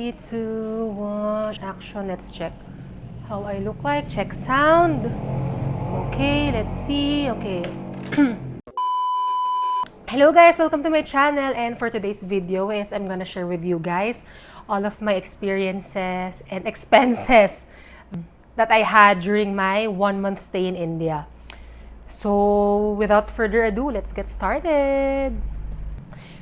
3, 2, 1, action. Let's check how I look like. Check sound. Okay, let's see. Okay. Hello guys, welcome to my channel, and for today's video is I'm gonna share with you guys all of my experiences and expenses that I had during my 1-month stay in India. So without further ado, let's get started.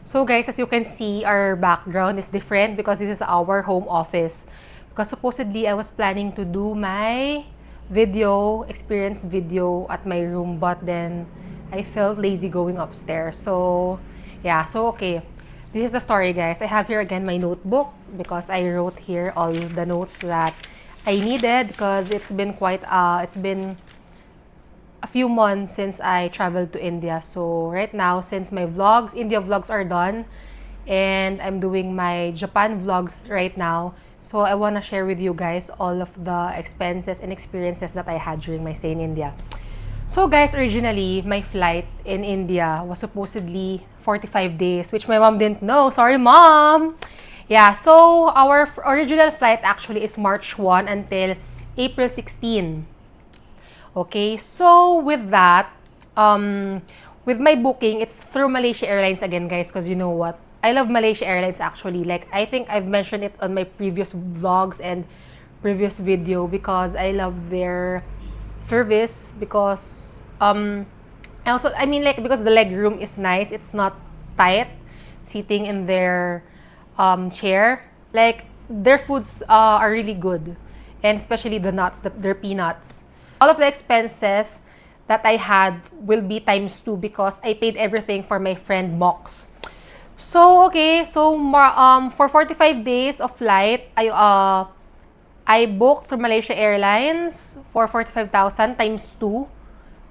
So guys, as you can see, our background is different because this is our home office. Because supposedly I was planning to do my experience video at my room, but then I felt lazy going upstairs. So yeah, so okay. This is the story, guys. I have here again my notebook because I wrote here all the notes that I needed because it's been a few months since I traveled to India. So right now, since my India vlogs are done, and I'm doing my Japan vlogs right now, so I want to share with you guys all of the expenses and experiences that I had during my stay in India. So guys, originally, my flight in India was supposedly 45 days, which my mom didn't know. Sorry, Mom! Yeah, so our original flight actually is March 1 until April 16. Okay, so with that, with my booking, it's through Malaysia Airlines again, guys, because you know what? I love Malaysia Airlines actually. Like, I think I've mentioned it on my previous vlogs and previous video because I love their service because, because the leg room is nice. It's not tight, sitting in their chair. Like, their foods are really good, and especially the nuts, their peanuts. All of the expenses that I had will be ×2 because I paid everything for my friend Mox. So okay, so for 45 days of flight, I booked through Malaysia Airlines for 45,000 ×2,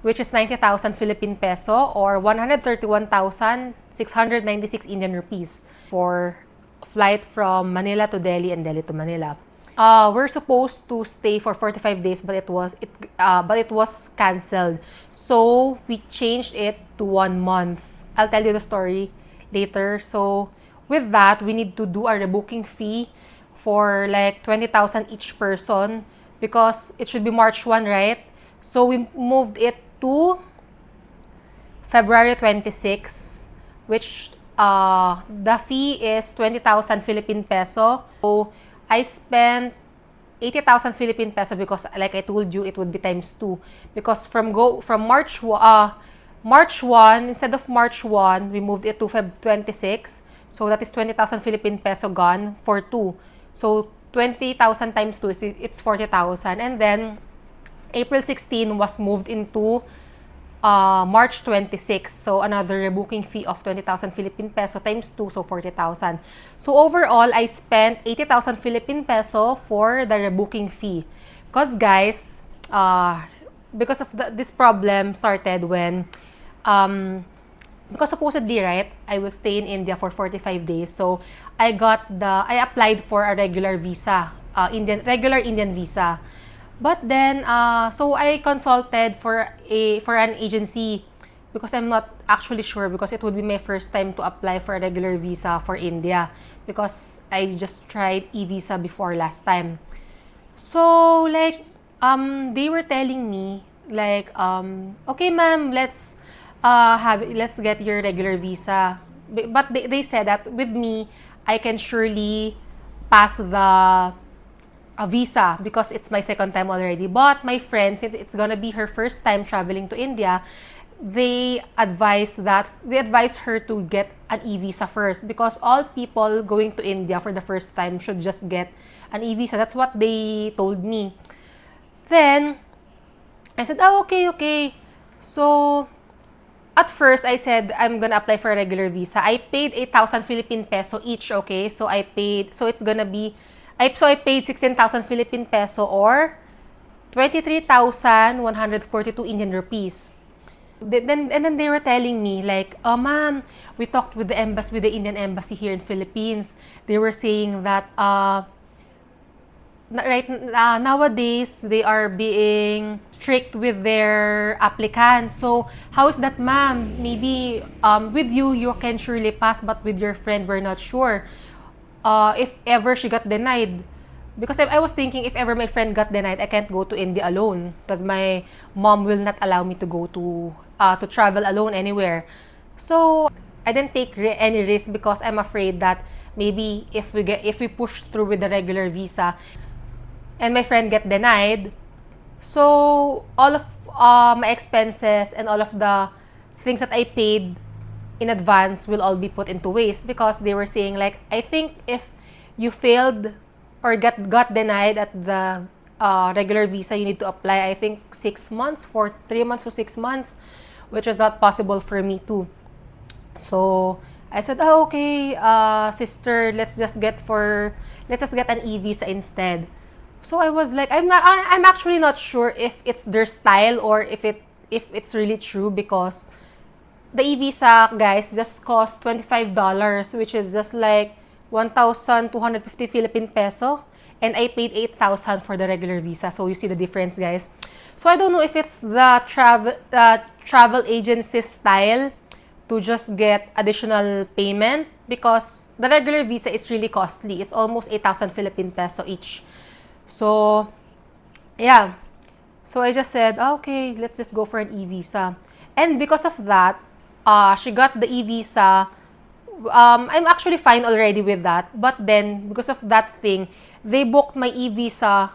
which is 90,000 Philippine peso or 131,696 Indian rupees for flight from Manila to Delhi and Delhi to Manila. We're supposed to stay for 45 days, but it was canceled. So we changed it to 1 month. I'll tell you the story later. So with that, we need to do a rebooking fee for like 20,000 each person because it should be March 1, right? So we moved it to February 26, which the fee is 20,000 Philippine peso. So I spent 80,000 Philippine peso because, like I told you, it would be ×2. Because from March 1, instead of March 1, we moved it to Feb 26. So that is 20,000 Philippine peso gone for 2. So 20,000 ×2, it's 40,000. And then April 16 was moved into March 26. So another rebooking fee of 20,000 Philippine peso ×2, so 40,000. So overall, I spent 80,000 Philippine peso for the rebooking fee. Because guys, because of this problem started when, because supposedly, right, I will stay in India for 45 days. So I applied for a regular visa, regular Indian visa. But then, so I consulted for an agency because I'm not actually sure because it would be my first time to apply for a regular visa for India because I just tried e-visa before last time. So like, they were telling me like, okay, ma'am, let's get your regular visa. But they said that with me, I can surely pass a visa because it's my second time already. But my friend, since it's gonna be her first time traveling to India, they advised her to get an e-visa first because all people going to India for the first time should just get an e-visa. That's what they told me. Then I said, oh, okay. So at first I said I'm gonna apply for a regular visa. I paid 8,000 Philippine peso each, okay? So I paid 16,000 Philippine peso or 23,142 Indian rupees. Then they were telling me like, oh ma'am, we talked with the Indian embassy here in Philippines. They were saying that nowadays they are being strict with their applicants. So how is that, ma'am? Maybe with you can surely pass, but with your friend we're not sure. if ever she got denied. Because I was thinking, if ever my friend got denied, I can't go to India alone. Because my mom will not allow me to go to travel alone anywhere. So, I didn't take any risk because I'm afraid that maybe if we push through with the regular visa and my friend get denied, so all of my expenses and all of the things that I paid in advance will all be put into waste, because they were saying like, I think if you failed or got denied at the regular visa, you need to apply, I think 6 months, for 3 months to 6 months, which is not possible for me too. So I said, oh, okay, sister, let's just get an e-visa instead. So I was like, I'm actually not sure if it's their style or if it's really true, because the e-visa, guys, just cost $25, which is just like 1,250 Philippine peso, and I paid 8,000 for the regular visa. So you see the difference, guys. So I don't know if it's the travel agency style to just get additional payment, because the regular visa is really costly. It's almost 8,000 Philippine peso each. So, yeah. So I just said, okay, let's just go for an e-visa. And because of that, she got the e-visa. I'm actually fine already with that. But then, because of that thing, they booked my e-visa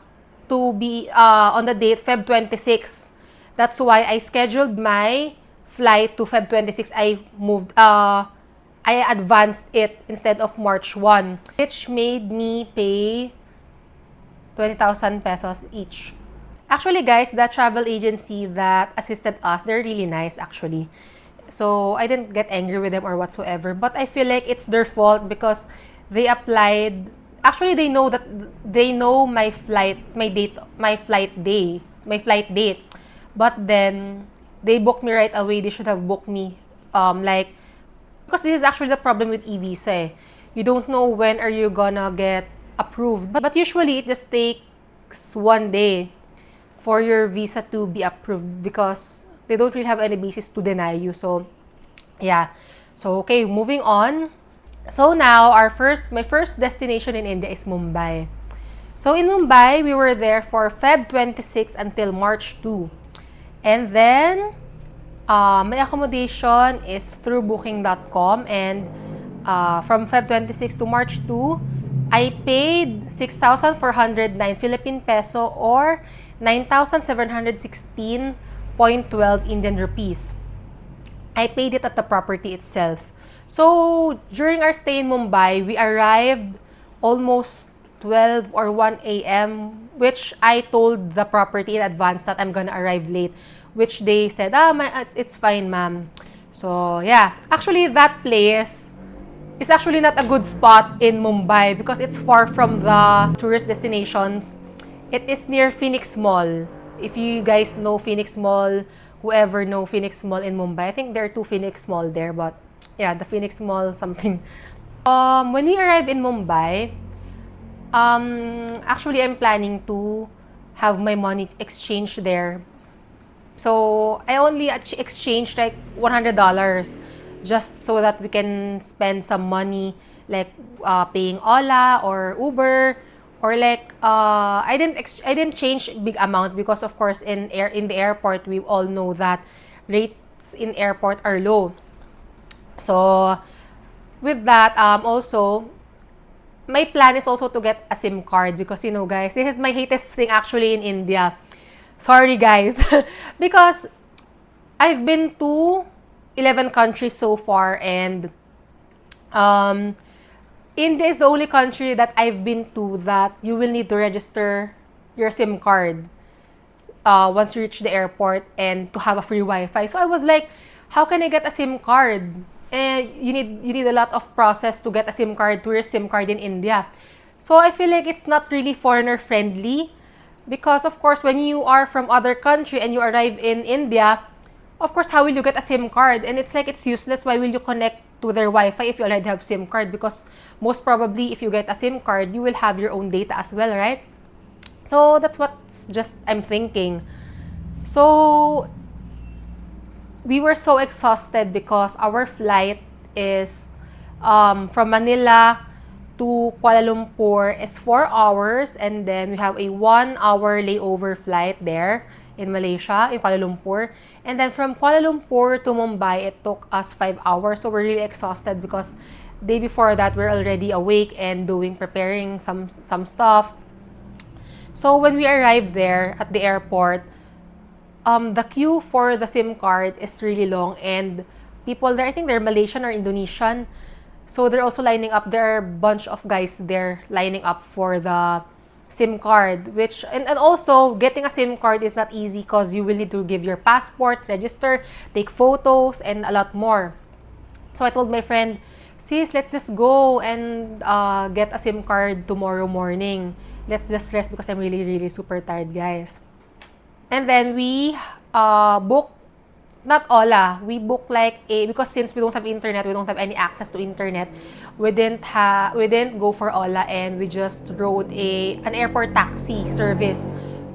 to be on the date Feb 26. That's why I scheduled my flight to Feb 26. I advanced it instead of March 1, which made me pay 20,000 pesos each. Actually, guys, the travel agency that assisted us, they're really nice, actually. So, I didn't get angry with them or whatsoever. But I feel like it's their fault because they applied... Actually, they know my flight date. But then, they booked me right away. They should have booked me, because this is actually the problem with e-visa. Eh. You don't know when are you gonna get approved. But usually, it just takes 1 day for your visa to be approved, because they don't really have any basis to deny you. So, yeah. So, okay, moving on. So now, my first destination in India is Mumbai. So in Mumbai, we were there for Feb 26 until March 2. And then, my accommodation is through booking.com, and from Feb 26 to March 2, I paid 6,409 Philippine peso or 9,716.12 Indian rupees. I paid it at the property itself. So, during our stay in Mumbai, we arrived almost 12 or 1 a.m., which I told the property in advance that I'm gonna arrive late, which they said, it's fine, ma'am. So, yeah. Actually, that place is actually not a good spot in Mumbai because it's far from the tourist destinations. It is near Phoenix Mall. If you guys know Phoenix Mall, whoever know Phoenix Mall in Mumbai, I think there are 2 Phoenix Mall there, but yeah, the Phoenix Mall something. When we arrive in Mumbai, actually I'm planning to have my money exchanged there. So I only exchanged like $100 just so that we can spend some money, like paying Ola or Uber, or like I didn't change big amount because of course in the airport we all know that rates in airport are low. So with that, also my plan is also to get a SIM card because, you know, guys, this is my latest thing actually in India. Sorry, guys. Because I've been to 11 countries so far, and India is the only country that I've been to that you will need to register your SIM card once you reach the airport and to have a free Wi-Fi. So I was like, how can I get a SIM card? And you need a lot of process to get a SIM card, tourist SIM card in India. So I feel like it's not really foreigner friendly because of course when you are from other country and you arrive in India, of course how will you get a SIM card? And it's like it's useless. Why will you connect to their Wi-Fi if you already have SIM card? Because most probably if you get a SIM card, you will have your own data as well, right? So that's what's just I'm thinking. So we were so exhausted because our flight is from Manila to Kuala Lumpur is 4 hours, and then we have a 1-hour layover flight there in Malaysia, in Kuala Lumpur. And then from Kuala Lumpur to Mumbai, it took us 5 hours. So we're really exhausted because day before that, we're already awake and preparing some stuff. So when we arrived there at the airport, the queue for the SIM card is really long, and people there, I think they're Malaysian or Indonesian. So they're also lining up. There are a bunch of guys there lining up for the SIM card, which, and also getting a SIM card is not easy because you will need to give your passport, register, take photos, and a lot more. So I told my friend, sis, let's just go and get a SIM card tomorrow morning. Let's just rest because I'm really, really super tired, guys. And then we booked, not Ola, we booked like because since we don't have internet, we don't have any access to internet, we didn't go for Ola, and we just rode an airport taxi service,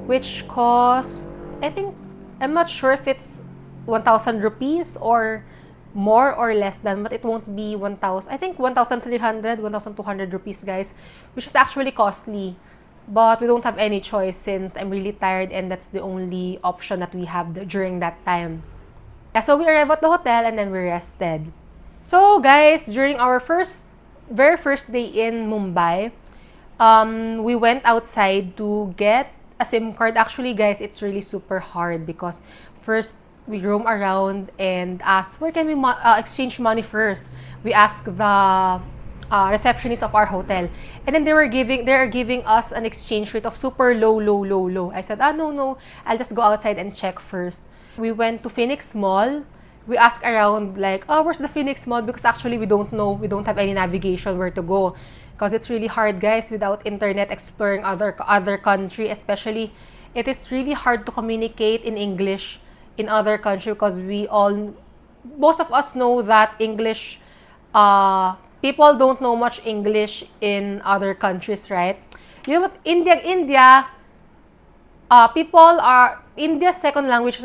which cost, I think, I'm not sure if it's 1,000 rupees or more or less than, but it won't be 1,000, I think 1,300, 1,200 rupees, guys, which is actually costly. But we don't have any choice since I'm really tired, and that's the only option that we have during that time. Yeah, so we arrived at the hotel and then we rested. So guys, during our very first day in Mumbai, we went outside to get a SIM card. Actually, guys, it's really super hard because first we roam around and ask, where can we exchange money first? We ask the receptionist of our hotel, and then they are giving us an exchange rate of super low. I said, no, I'll just go outside and check first. We went to Phoenix Mall. We asked around like, where's the Phoenix Mall? Because actually we don't know, we don't have any navigation where to go. Because it's really hard, guys, without internet exploring other country. Especially, it is really hard to communicate in English in other country because most of us know that English, people don't know much English in other countries, right? You know what? India, India's second language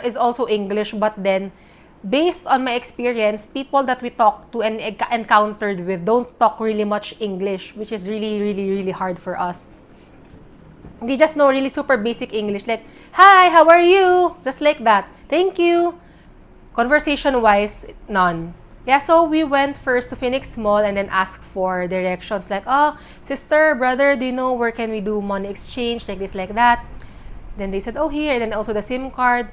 is also English, but then based on my experience, people that we talk to and encountered with don't talk really much English, which is really hard for us. They just know really super basic English, like, hi, how are you? Just like that. Thank you. Conversation-wise, none. Yeah, so we went first to Phoenix Mall and then asked for directions, like, sister, brother, do you know where can we do money exchange, like this, like that? Then they said, here, and then also the SIM card.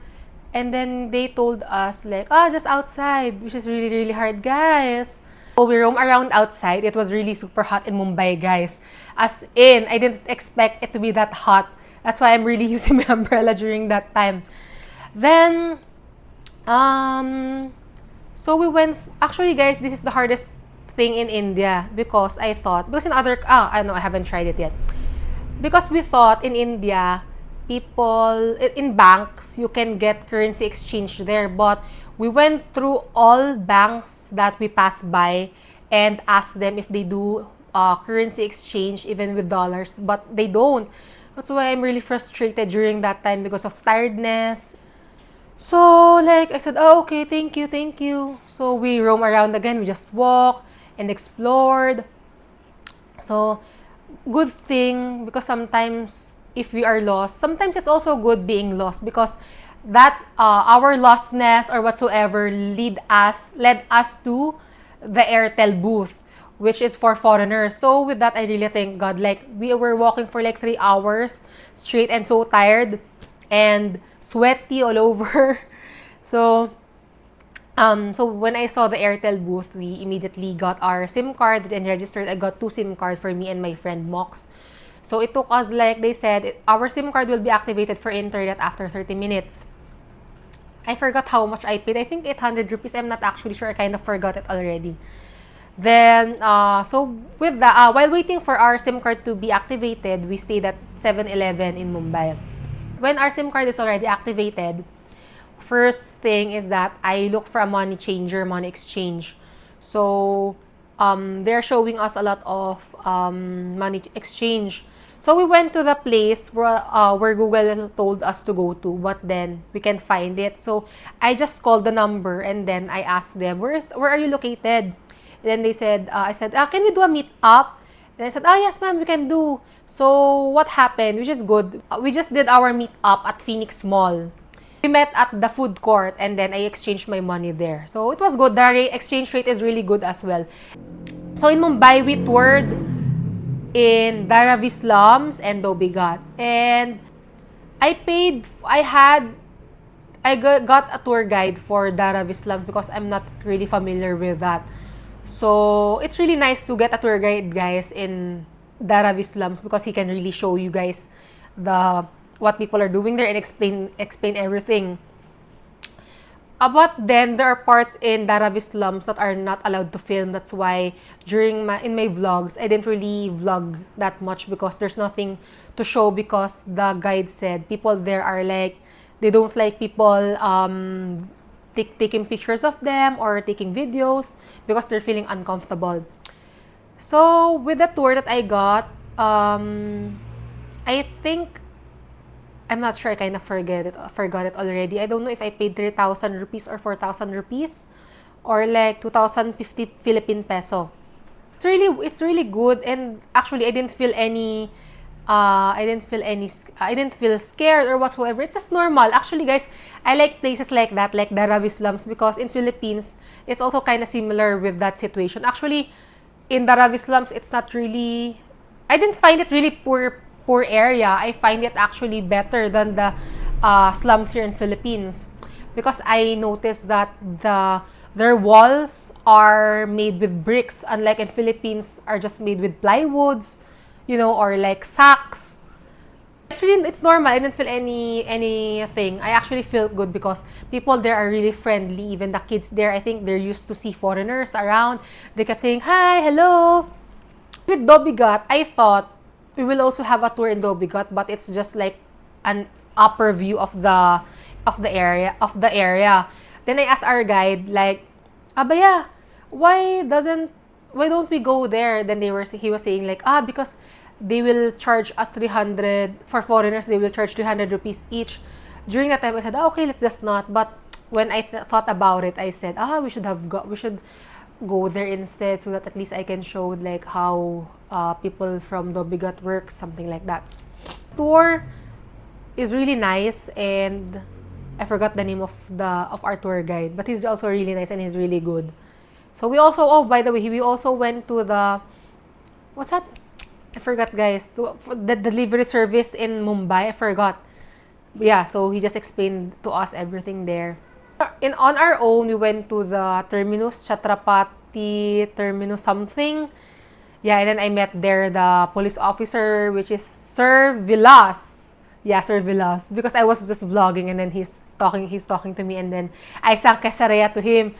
And then they told us, like, just outside, which is really hard, guys. So we roam around outside. It was really super hot in Mumbai, guys. As in, I didn't expect it to be that hot. That's why I'm really using my umbrella during that time. Then, so we went, actually, guys, this is the hardest thing in India because I thought, because I haven't tried it yet. Because we thought in India, people in banks, you can get currency exchange there, but we went through all banks that we passed by and asked them if they do currency exchange even with dollars, but they don't. That's why I'm really frustrated during that time because of tiredness. So like I said, okay, thank you. So we roam around again. We just walked and explored. So good thing, because sometimes if we are lost, sometimes it's also good being lost, because that our lostness or whatsoever led us to the Airtel booth, which is for foreigners. So with that, I really thank God. Like, we were walking for like 3 hours straight and so tired and sweaty all over. So when I saw the Airtel booth, we immediately got our SIM card and registered. I got 2 SIM cards for me and my friend Mox. So it took us, like they said, our SIM card will be activated for internet after 30 minutes. I forgot how much I paid. I think 800 rupees. I'm not actually sure. I kind of forgot it already. Then, so with while waiting for our SIM card to be activated, we stayed at 7-Eleven in Mumbai. When our SIM card is already activated, first thing is that I look for a money exchange. So, they're showing us a lot of money exchange. So we went to the place where Google told us to go to, but then we can't find it. So I just called the number and then I asked them, where are you located? And then they said, I said, can we do a meet up? And I said, yes, ma'am, we can do. So what happened, which is good, we just did our meet up at Phoenix Mall. We met at the food court and then I exchanged my money there. So it was good. The exchange rate is really good as well. So in Mumbai, we toured in Dharavi slums and Dhobi Ghat. And I got a tour guide for Dharavi slums because I'm not really familiar with that. So it's really nice to get a tour guide, guys, in Dharavi slums because he can really show you guys what people are doing there and explain everything. But then there are parts in Dharavi slums that are not allowed to film. That's why in my vlogs, I didn't really vlog that much because there's nothing to show, because the guide said people there are like, they don't like people taking pictures of them or taking videos because they're feeling uncomfortable. So with the tour that I got, I think, I'm not sure, I kind of forgot it already. I don't know if I paid 3,000 rupees or 4,000 rupees or like 2,050 Philippine peso. It's really good, and actually I didn't feel scared or whatsoever. It's just normal. Actually, guys, I like places like that, like Dharavi slums, because in Philippines, it's also kind of similar with that situation. Actually, in Dharavi slums, it's not really, I didn't find it really poor area. I find it actually better than the slums here in Philippines, because I noticed that their walls are made with bricks, unlike in Philippines are just made with plywoods, or like sacks. It's normal. I didn't feel anything. I actually felt good because people there are really friendly. Even the kids there, I think they're used to see foreigners around. They kept saying, hi, hello. With Dhobi Ghat, I thought we will also have a tour in Dhobi Ghat, but it's just like an upper view of the area. Then I asked our guide, like, Abaya, why don't we go there? Then he was saying like, because they will charge us 300 for foreigners. They will charge 300 rupees each. During that time, I said, okay, let's just not. But when I thought about it, I said, we should go there instead, so that at least I can show like how people from Dhobi Ghat work, something like that. Tour is really nice, and I forgot the name of our tour guide, but he's also really nice and he's really good. So we also, by the way, we also went to what's that? I forgot, guys. For the delivery service in Mumbai. I forgot. Yeah, so he just explained to us everything there. On our own, we went to the terminus, Chhatrapati terminus something. Yeah, and then I met there the police officer, which is Sir Vilas. Yeah, Sir Vilas. Because I was just vlogging and then he's talking to me, and then I sang Kesariya to him.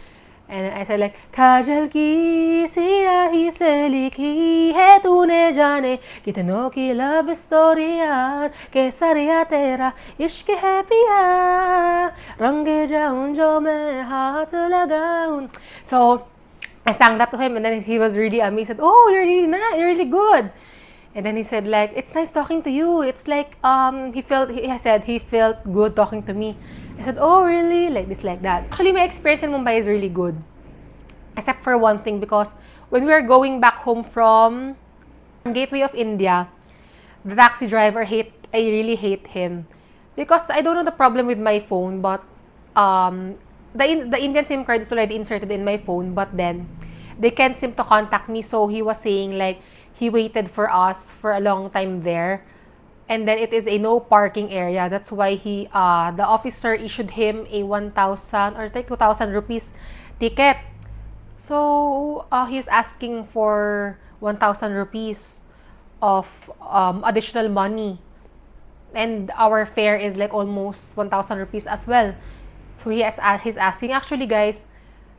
And I said like, Kajal ki siyahi se likhi hai tune jaane kitno ki love story yaar kesariya tera ishq hai piya range jaun jo main haath lagaun. So I sang that to him, and then he was really amazed. He said, oh, you're really nice, you're really good. And then he said like, it's nice talking to you. It's like he said he felt good talking to me. I said, oh, really? Like this, like that. Actually, my experience in Mumbai is really good. Except for one thing, because when we were going back home from Gateway of India, the taxi driver, I really hate him. Because I don't know the problem with my phone, but the Indian SIM card is already inserted in my phone, but then they can't seem to contact me. So he was saying like, he waited for us for a long time there. And then it is a no parking area. That's why the officer issued him a 1,000 or 2,000 rupees ticket. So he's asking for 1,000 rupees of additional money. And our fare is like almost 1,000 rupees as well. So he's asking. Actually, guys,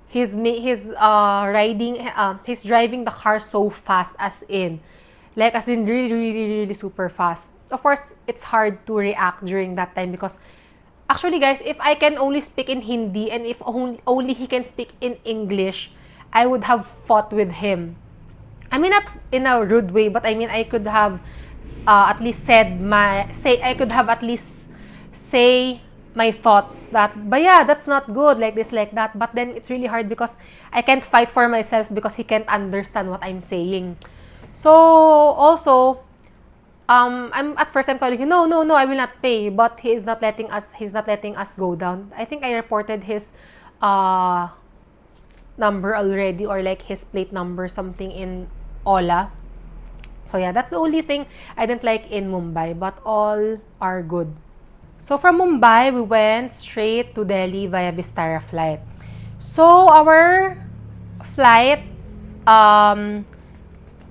he's driving the car so fast, as in really, really, really super fast. Of course, it's hard to react during that time because actually, guys, if I can only speak in Hindi and if only he can speak in English, I would have fought with him. I mean, not in a rude way, but I mean, I could have at least say my thoughts that, but yeah, that's not good, like this, like that. But then it's really hard because I can't fight for myself because he can't understand what I'm saying. So also, I'm at first I'm telling you, no, no, no, I will not pay. But he's not letting us go down. I think I reported his number already, or like his plate number, something in Ola. So yeah, that's the only thing I didn't like in Mumbai, but all are good. So from Mumbai, we went straight to Delhi via Vistara flight. So our flight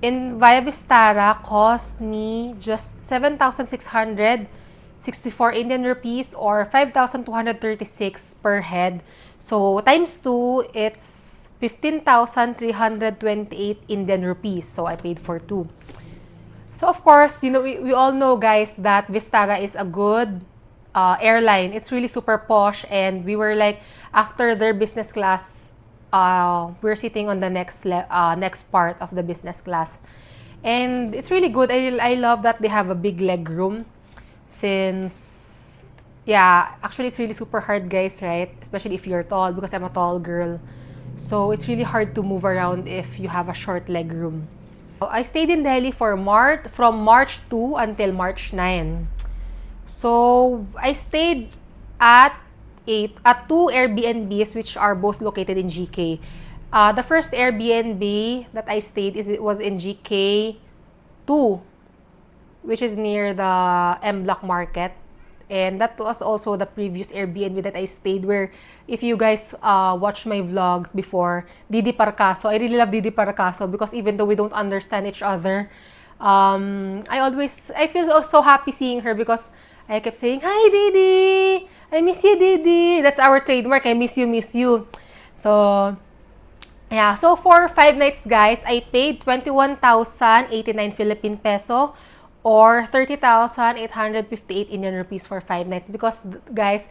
in via Vistara cost me just 7,664 Indian rupees, or 5,236 per head. So times 2, it's 15,328 Indian rupees. So I paid for 2. So of course, you know, we all know, guys, that Vistara is a good airline. It's really super posh, and we were like, after their business class, we're sitting on the next part of the business class, and it's really good. I love that they have a big leg room, since yeah, actually it's really super hard, guys, right? Especially if you're tall, because I'm a tall girl, so it's really hard to move around if you have a short leg room. I stayed in Delhi from March 2 until March 9. So I stayed at two Airbnbs, which are both located in GK. The first Airbnb that I stayed was in GK 2, which is near the M Block Market. And that was also the previous Airbnb that I stayed, where if you guys watch my vlogs before, Didi Parcaso, I really love Didi Parcaso, because even though we don't understand each other, I feel so happy seeing her, because I kept saying, "Hi, Didi! I miss you, Didi!" That's our trademark, I miss you. So, yeah. So, for 5 nights, guys, I paid 21,089 Philippine peso, or 30,858 Indian rupees for 5 nights. Because, guys,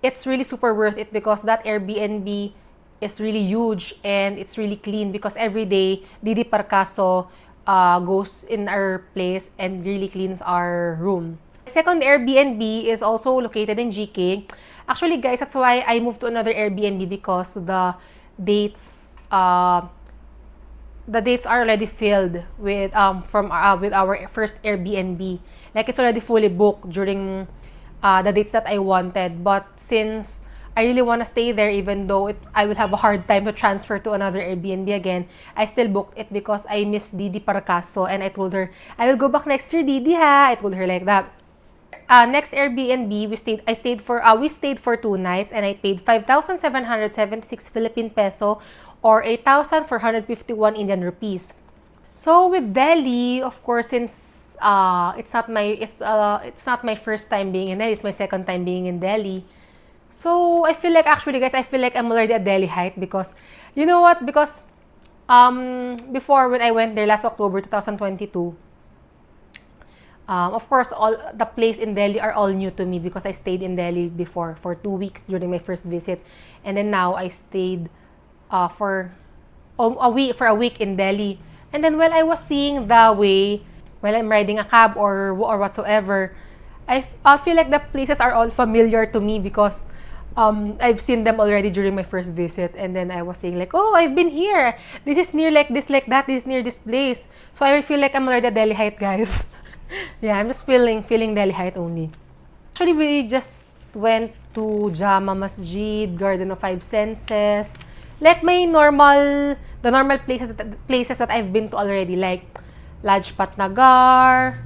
it's really super worth it, because that Airbnb is really huge and it's really clean, because every day, Didi Parcaso goes in our place and really cleans our room. Second Airbnb is also located in GK. Actually, guys, that's why I moved to another Airbnb, because the dates are already filled with with our first Airbnb. Like, it's already fully booked during the dates that I wanted. But since I really want to stay there, even though I will have a hard time to transfer to another Airbnb again, I still booked it, because I miss Didi Parcaso, and I told her, I will go back next year, Didi, ha. I told her like that. Next Airbnb, we stayed for 2 nights, and I paid 5,776 Philippine peso, or 8,451 Indian rupees. So with Delhi, of course, since it's not my first time being in Delhi, it's my second time being in Delhi. So I feel like, actually, guys, I feel like I'm already at Delhi height, because you know what? Because before, when I went there last October 2022, of course, all the place in Delhi are all new to me, because I stayed in Delhi before for 2 weeks during my first visit, and then now I stayed for a week in Delhi. And then while I was seeing the way, while I'm riding a cab or whatsoever, I feel like the places are all familiar to me, because I've seen them already during my first visit. And then I was saying like, oh, I've been here. This is near like this, like that. This is near this place. So I feel like I'm already at Delhi height, guys. Yeah, I'm just feeling Delhi height only. Actually, we just went to Jama Masjid, Garden of Five Senses, like the normal places that I've been to already, like Lajpat Nagar,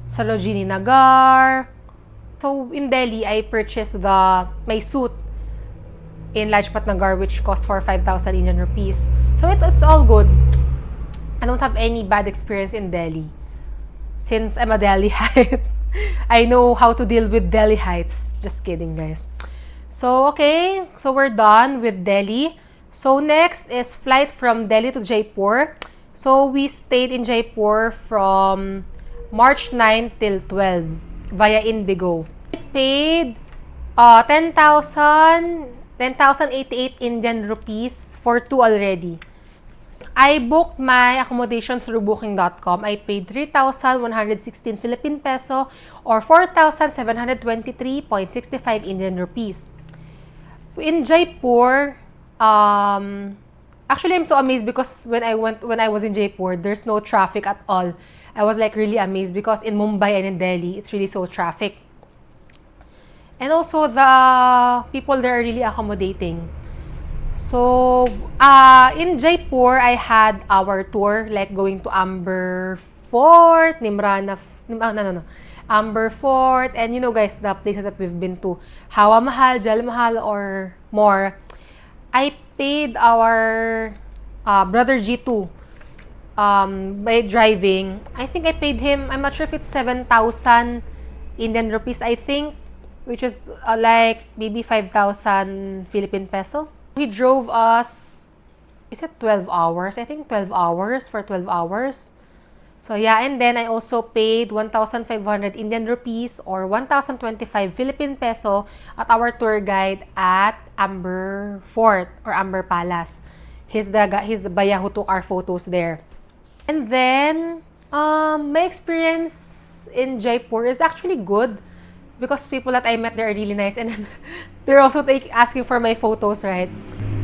Sarojini Nagar. So in Delhi, I purchased my suit in Lajpat Nagar, which cost for 5,000 Indian rupees. So it's all good. I don't have any bad experience in Delhi, since I'm a Delhi height. I know how to deal with Delhi heights. Just kidding, guys. So, okay. So, we're done with Delhi. So, next is flight from Delhi to Jaipur. So, we stayed in Jaipur from March 9 till 12 via Indigo. I paid 10,088 Indian rupees for 2 already. I booked my accommodation through booking.com. I paid 3,116 Philippine peso or 4,723.65 Indian rupees. In Jaipur, actually I'm so amazed because when I was in Jaipur, there's no traffic at all. I was like really amazed because in Mumbai and in Delhi, it's really so traffic. And also the people there are really accommodating. So, in Jaipur, I had our tour, like going to Amber Fort, Amber Fort, and you know guys, the places that we've been to, Hawa Mahal, Jal Mahal, or more. I paid our brother G2 by driving. I think I paid him, I'm not sure if it's 7,000 Indian rupees, I think, which is like maybe 5,000 Philippine peso. He drove us, is it 12 hours? I think 12 hours for 12 hours. So yeah, and then I also paid 1,500 Indian rupees or 1,025 Philippine peso at our tour guide at Amber Fort or Amber Palace. He's the baya who took our photos there. And then, my experience in Jaipur is actually good because people that I met there are really nice, and they're also asking for my photos, right?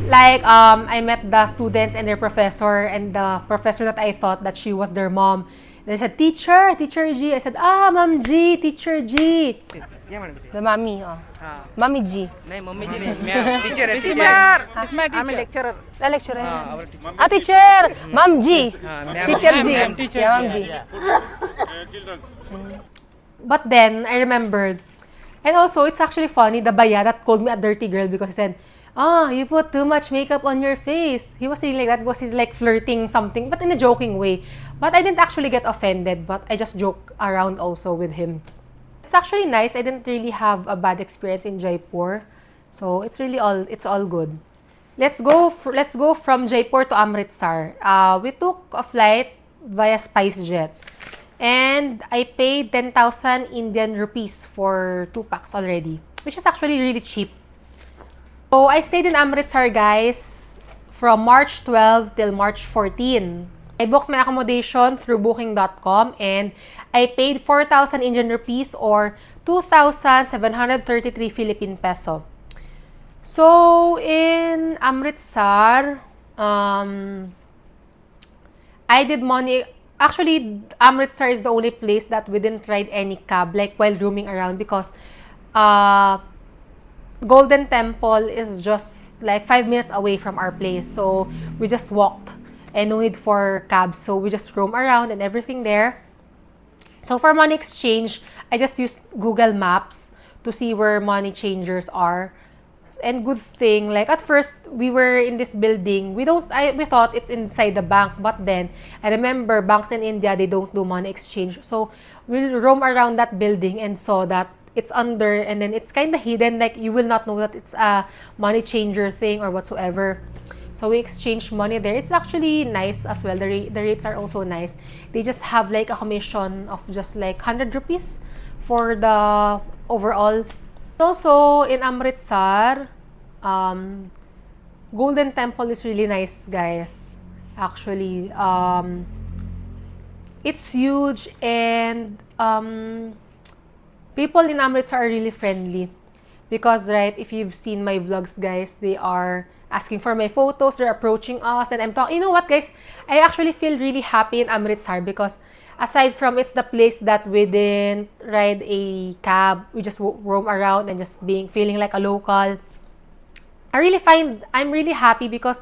Like, I met the students and their professor, and the professor that I thought that she was their mom. They said, Teacher G. I said, Ma'am G, Teacher G. The mommy, Mommy G. नहीं मम्मी जी नहीं टीचर है teacher I'm a lecturer The lecturer. Teacher, Ma'am G. Teacher G. Yeah, Ma'am G. But then, I remembered. And also, it's actually funny, the baya that called me a dirty girl because he said, you put too much makeup on your face. He was saying like that because he's like flirting something, but in a joking way. But I didn't actually get offended, but I just joke around also with him. It's actually nice. I didn't really have a bad experience in Jaipur. So, it's all good. Let's go from Jaipur to Amritsar. We took a flight via SpiceJet. And I paid 10,000 Indian rupees for 2 packs already, which is actually really cheap. So, I stayed in Amritsar, guys, from March 12 till March 14. I booked my accommodation through booking.com and I paid 4,000 Indian rupees or 2,733 Philippine peso. So, in Amritsar, I did money. Actually, Amritsar is the only place that we didn't ride any cab, like while roaming around, because Golden Temple is just like 5 minutes away from our place. So, we just walked and no need for cabs. So, we just roam around and everything there. So, for money exchange, I just used Google Maps to see where money changers are. And good thing, like at first we were in this building. We thought it's inside the bank, but then I remember banks in India, they don't do money exchange. So we roam around that building and saw that it's under, and then it's kind of hidden, like you will not know that it's a money changer thing or whatsoever. So we exchanged money there. It's actually nice as well. The rates are also nice. They just have like a commission of just like 100 rupees for the overall. Also, in Amritsar, Golden Temple is really nice, guys. Actually, it's huge, and people in Amritsar are really friendly. Because, right, if you've seen my vlogs, guys, they are asking for my photos, they're approaching us, and I'm talking. You know what, guys? I actually feel really happy in Amritsar because aside from it's the place that we didn't ride a cab, we just roam around and just feeling like a local. I'm really happy because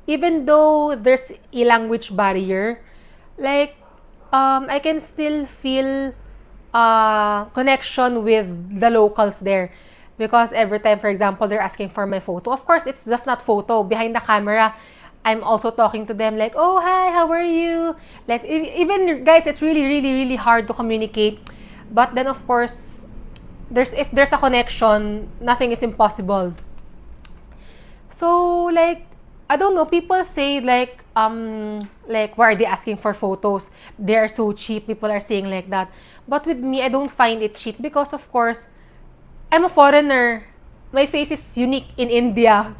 even though there's a language barrier, like I can still feel connection with the locals there. Because every time, for example, they're asking for my photo. Of course, it's just not photo. Behind the camera, I'm also talking to them like, oh, hi, how are you? Like, even, guys, it's really, really, really hard to communicate. But then, of course, if there's a connection, nothing is impossible. So, like, I don't know, people say, like, why are they asking for photos? They are so cheap. People are saying like that. But with me, I don't find it cheap because, of course, I'm a foreigner. My face is unique in India.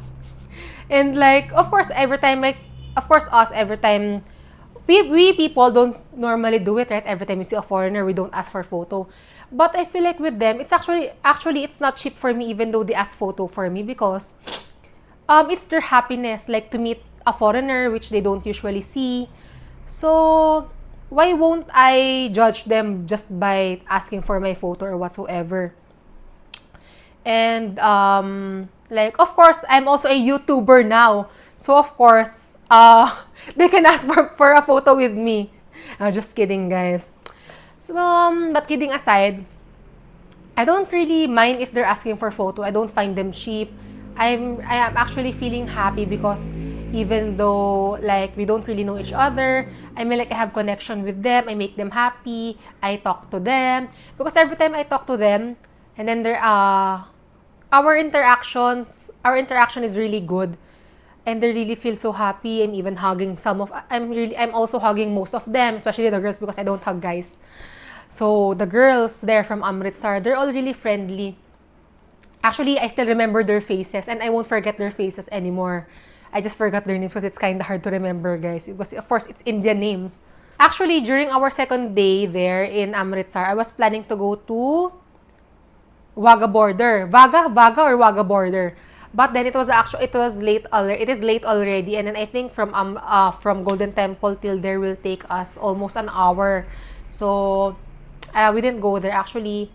And like, of course, every time, like, of course, us, every time, we people don't normally do it, right? Every time we see a foreigner, we don't ask for photo. But I feel like with them, it's actually it's not cheap for me, even though they ask photo for me, because it's their happiness, like to meet a foreigner, which they don't usually see. So, why won't I judge them just by asking for my photo or whatsoever? And, like, of course, I'm also a YouTuber now. So, of course, they can ask for a photo with me. Just kidding, guys. So, but kidding aside, I don't really mind if they're asking for photo. I don't find them cheap. I am actually feeling happy because even though like we don't really know each other, I mean like I have connection with them, I make them happy, I talk to them. Because every time I talk to them, and then our interaction is really good. And they really feel so happy. I'm even hugging I'm also hugging most of them, especially the girls because I don't hug guys. So the girls there from Amritsar, they're all really friendly. Actually, I still remember their faces and I won't forget their faces anymore. I just forgot their names because it's kind of hard to remember, guys. Because, of course, it's Indian names. Actually, during our second day there in Amritsar, I was planning to go to Wagah border. Vaga or Wagah border. But then it was late already. It is late already, and then I think from Golden Temple till there will take us almost an hour. So we didn't go there. Actually,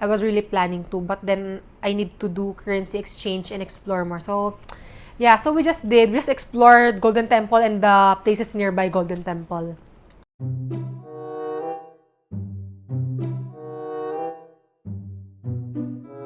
I was really planning to, but then I need to do currency exchange and explore more. So yeah, so we just explored Golden Temple and the places nearby Golden Temple.